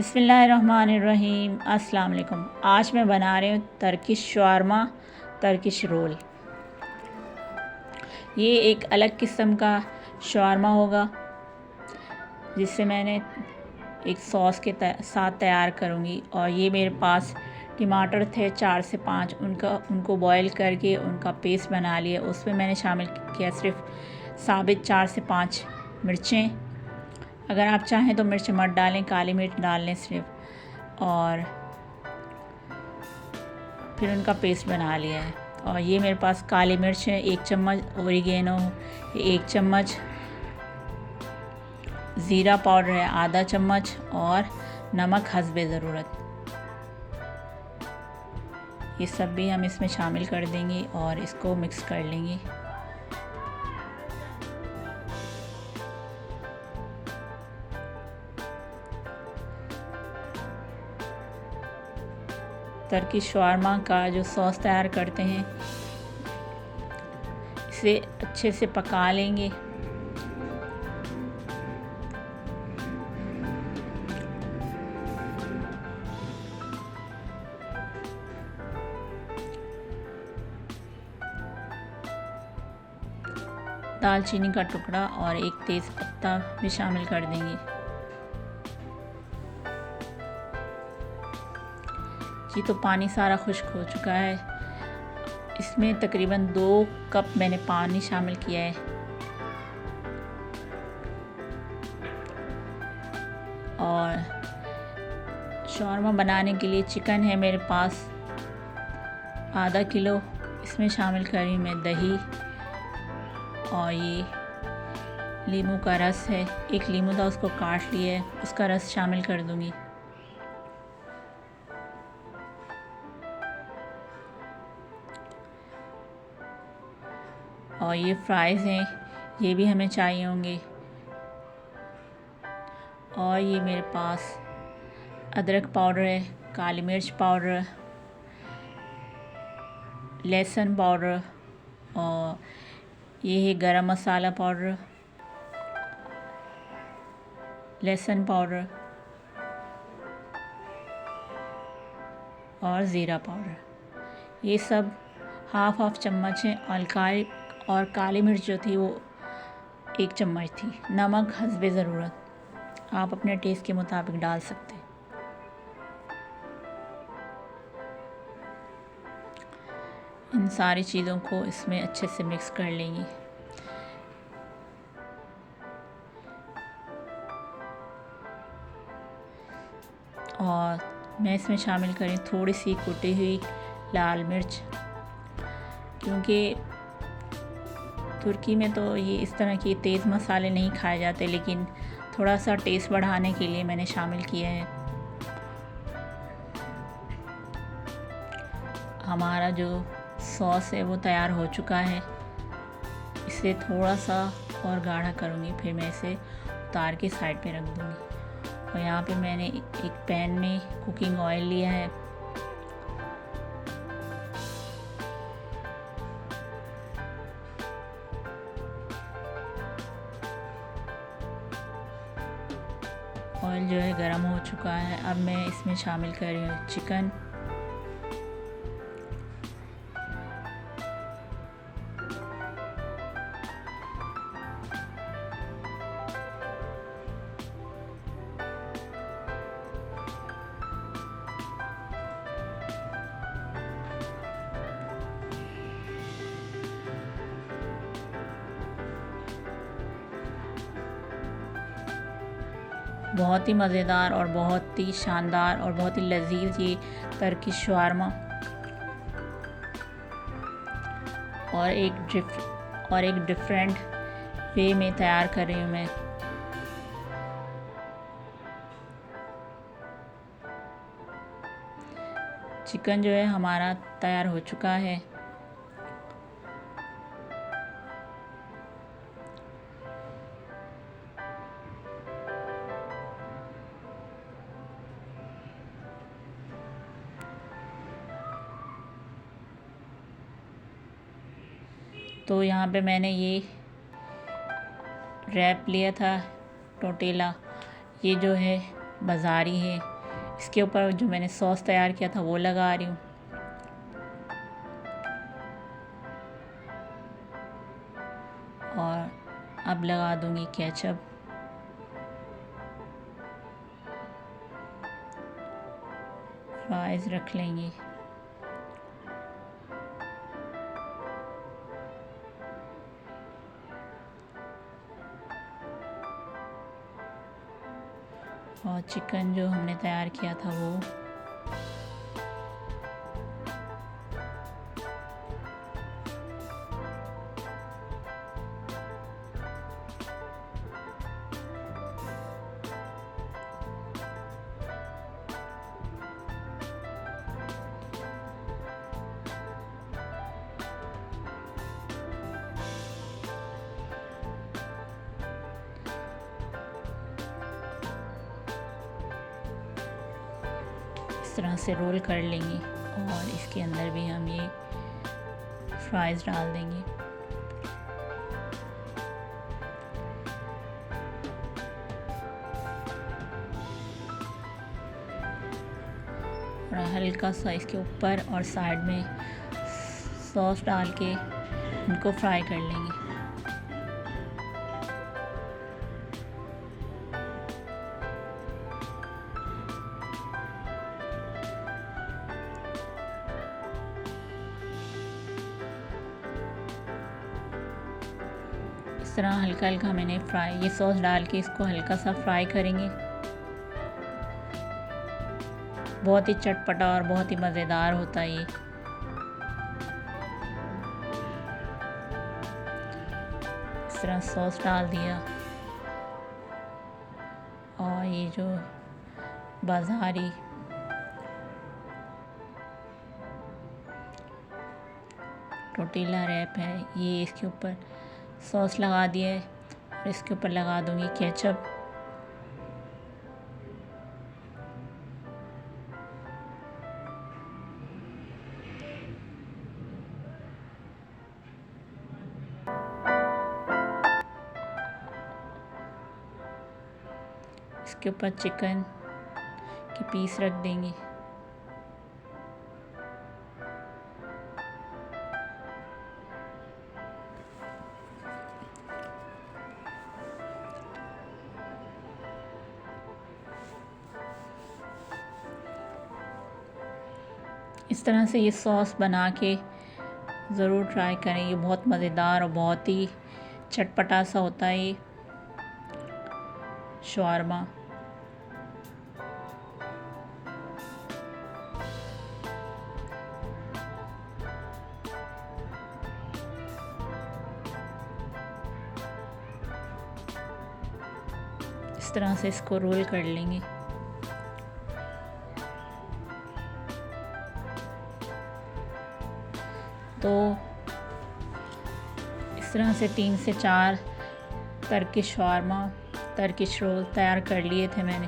बिस्मिल्लाहिर्रहमानिर्रहीम। अस्सलाम वालेकुम। आज मैं बना रही हूँ टर्किश शवारमा, टर्किश रोल। ये एक अलग किस्म का शवारमा होगा जिससे मैंने एक सॉस के साथ तैयार करूँगी। और ये मेरे पास टमाटर थे 4 से 5, उनको बॉईल करके उनका पेस्ट बना लिया। उसमें मैंने शामिल किया सिर्फ साबित 4 से 5 मिर्चें। अगर आप चाहें तो मिर्च मत डालें, काली मिर्च डाल लें सिर्फ। और फिर उनका पेस्ट बना लिया है। और ये मेरे पास काली मिर्च है 1 चम्मच, ओरिगेनो 1 चम्मच, ज़ीरा पाउडर है आधा चम्मच और नमक हस्बे ज़रूरत। ये सब भी हम इसमें शामिल कर देंगे और इसको मिक्स कर लेंगे। टर्किश शवारमा का जो सॉस तैयार करते हैं इसे अच्छे से पका लेंगे। दालचीनी का टुकड़ा और एक तेज़ पत्ता भी शामिल कर देंगे। जी तो पानी सारा खुश्क हो चुका है। इसमें तकरीबन 2 कप मैंने पानी शामिल किया है। और शवारमा बनाने के लिए चिकन है मेरे पास आधा किलो। इसमें शामिल करी मैं दही और ये नींबू का रस है। एक नींबू था उसको काट लिया है, उसका रस शामिल कर दूंगी। और ये फ्राइज़ हैं, ये भी हमें चाहिए होंगे। और ये मेरे पास अदरक पाउडर है, काली मिर्च पाउडर, लहसुन पाउडर और ये है गरम मसाला पाउडर, लहसुन पाउडर और ज़ीरा पाउडर। ये सब हाफ चम्मच है। और काली मिर्च जो थी वो 1 चम्मच थी। नमक हस्बे ज़रूरत, आप अपने टेस्ट के मुताबिक डाल सकते हैं। इन सारी चीज़ों को इसमें अच्छे से मिक्स कर लेंगे। और मैं इसमें शामिल करी थोड़ी सी कुटी हुई लाल मिर्च, क्योंकि तुर्की में तो ये इस तरह के तेज़ मसाले नहीं खाए जाते, लेकिन थोड़ा सा टेस्ट बढ़ाने के लिए मैंने शामिल किया है। हमारा जो सॉस है वो तैयार हो चुका है। इसे थोड़ा सा और गाढ़ा करूँगी, फिर मैं इसे उतार के साइड पे रख दूँगी। और यहाँ पे मैंने एक पैन में कुकिंग ऑयल लिया है। ऑयल जो है गरम हो चुका है। अब मैं इसमें शामिल कर रही हूँ चिकन। बहुत ही मज़ेदार और बहुत ही शानदार और बहुत ही लजीज ये टर्किश शवारमा। और एक डिफरेंट वे में तैयार कर रही हूँ मैं। चिकन जो है हमारा तैयार हो चुका है। तो यहाँ पे मैंने ये रैप लिया था टोटेला। ये जो है बाज़ारी है, इसके ऊपर जो मैंने सॉस तैयार किया था वो लगा रही हूँ। और अब लगा दूँगी केचप। फ्राइज़ रख लेंगे। और चिकन जो हमने तैयार किया था वो, इस तरह से रोल कर लेंगे और इसके अंदर भी हम ये फ्राइज़ डाल देंगे। और हल्का सा इसके ऊपर और साइड में सॉस डाल के इनको फ्राई कर लेंगे। इस तरह हल्का हल्का मैंने फ्राई, ये सॉस डाल के इसको हल्का सा फ्राई करेंगे। बहुत ही चटपटा और बहुत ही मज़ेदार होता है ये। इस तरह सॉस डाल दिया और ये जो बाज़ारी टोर्टिला रैप है ये इसके ऊपर सॉस लगा दिया है और इसके ऊपर लगा दूंगी केचप। इसके ऊपर चिकन के पीस रख देंगे। इस तरह से ये सॉस बना के ज़रूर ट्राई करें, ये बहुत मज़ेदार और बहुत ही चटपटा सा होता है ये शवारमा। इस तरह से इसको रोल कर लेंगे। तो इस तरह से 3 से 4 टर्किश शवारमा, टर्किश रोल तैयार कर लिए थे मैंने।